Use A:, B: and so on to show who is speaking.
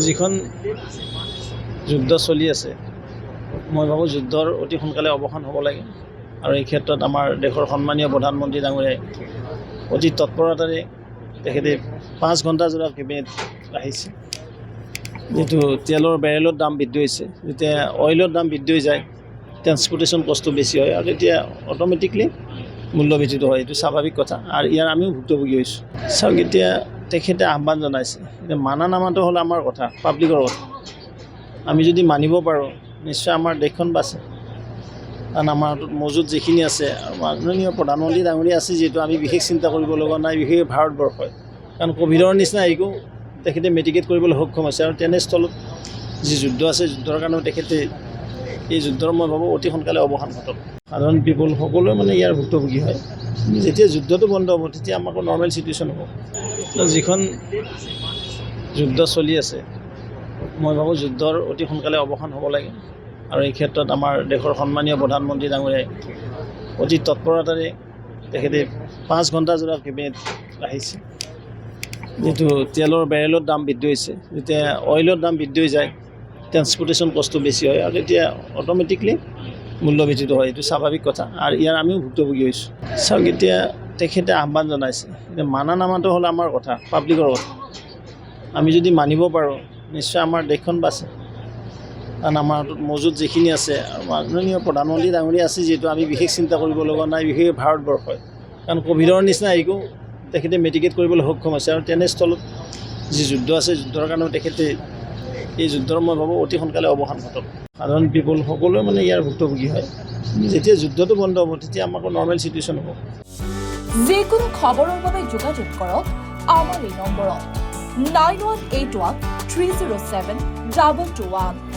A: যিখন যুদ্ধ চলি আছে মই ভাবোঁ যুদ্ধৰ অতি সোনকালে অৱসান হ'ব লাগে আৰু এই ক্ষেত্ৰত আমাৰ দেশৰ সন্মানীয় প্ৰধানমন্ত্ৰী ডাঙৰীয়াই অতি তৎপৰতাৰে তেখেতে 5 ঘণ্টা জোৰা কেবিনেট আহিছে। যিটো তেলৰ বেৰেলৰ দাম বৃদ্ধি হৈছে, যেতিয়া অইলৰ দাম বৃদ্ধি হৈ যায় ট্ৰেন্সপৰ্টেশ্যন কষ্ট বেছি হয় আৰু তেতিয়া অট'মেটিকলি মূল্যবৃদ্ধিটো হয়, এইটো স্বাভাৱিক কথা আৰু ইয়াৰ আমিও ভুক্তভোগী হৈছোঁ। চাওক এতিয়া তেখেতে আহ্বান জনাইছে, এতিয়া মানা নামাটো হ'ল আমাৰ কথা, পাব্লিকৰ কথা। আমি যদি মানিব পাৰোঁ নিশ্চয় আমাৰ দেশখন বাচে, কাৰণ আমাৰ হাতত মজুত যিখিনি আছে আৰু মাননীয় প্ৰধানমন্ত্ৰী ডাঙৰীয়া আছে যিহেতু আমি বিশেষ চিন্তা কৰিব লগা নাই, বিশেষকৈ ভাৰতবৰ্ষই, কাৰণ ক'ভিডৰ নিচিনা একো তেখেতে মেডিকেট কৰিবলৈ সক্ষম হৈছে আৰু তেনেস্থলত যি যুদ্ধ আছে যুদ্ধৰ কাৰণেও তেখেতে এই যুদ্ধৰ মই ভাবোঁ অতি সোনকালে অৱসান ঘটক। সাধাৰণ পিপল সকলোৱে মানে ইয়াৰ ভুক্তভোগী হয়। যেতিয়া যুদ্ধটো বন্ধ হ'ব তেতিয়া আমাকো নৰ্মেল চিটুৱেশ্যন হ'ব। যিখন যুদ্ধ চলি আছে মই ভাবোঁ যুদ্ধৰ অতি সোনকালে অৱসান হ'ব লাগে আৰু এই ক্ষেত্ৰত আমাৰ দেশৰ সন্মানীয় প্ৰধানমন্ত্ৰী ডাঙৰীয়াই অতি তৎপৰতাৰে তেখেতে 5 ঘণ্টা জোৰা কেবিনেট আহিছে। যিটো তেলৰ বেৰেলৰ দাম বৃদ্ধি হৈছে, যেতিয়া অইলৰ দাম বৃদ্ধি হৈ যায় ট্ৰেন্সপৰ্টেশ্যন কষ্ট বেছি হয় আৰু তেতিয়া অট'মেটিকলি মূল্যবৃদ্ধিটো হয়, এইটো স্বাভাৱিক কথা আৰু ইয়াৰ আমিও ভুক্তভোগী হৈছোঁ। চাওক এতিয়া তেখেতে আহ্বান জনাইছে, এতিয়া মানা নামাটো হ'ল আমাৰ কথা, পাব্লিকৰ কথা। আমি যদি মানিব পাৰোঁ নিশ্চয় আমাৰ দেশখন বাচে, কাৰণ আমাৰ হাতত মজুত যিখিনি আছে আৰু মাননীয় প্ৰধানমন্ত্ৰী ডাঙৰীয়া আছে যিহেতু আমি বিশেষ চিন্তা কৰিব লগা নাই, বিশেষকৈ ভাৰতবৰ্ষই, কাৰণ ক'ভিডৰ নিচিনা একো তেখেতে মেডিকেট কৰিবলৈ সক্ষম হৈছে আৰু তেনেস্থলত যি যুদ্ধ আছে যুদ্ধৰ কাৰণেও তেখেতে এই যুদ্ধৰ মই ভাবোঁ অতি সোনকালে অৱসান ঘটক। সাধাৰণ পিপল সকলোৱে মানে ইয়াৰ ভুক্তভোগী হয়। যেতিয়া যুদ্ধটো বন্ধ হ'ব তেতিয়া আমাকো নৰ্মেল চিটুৱেশ্যন হ'ব।
B: যিকোনো খবৰৰ বাবে যোগাযোগ কৰক আমাৰ এই নম্বৰত 9181 307 221।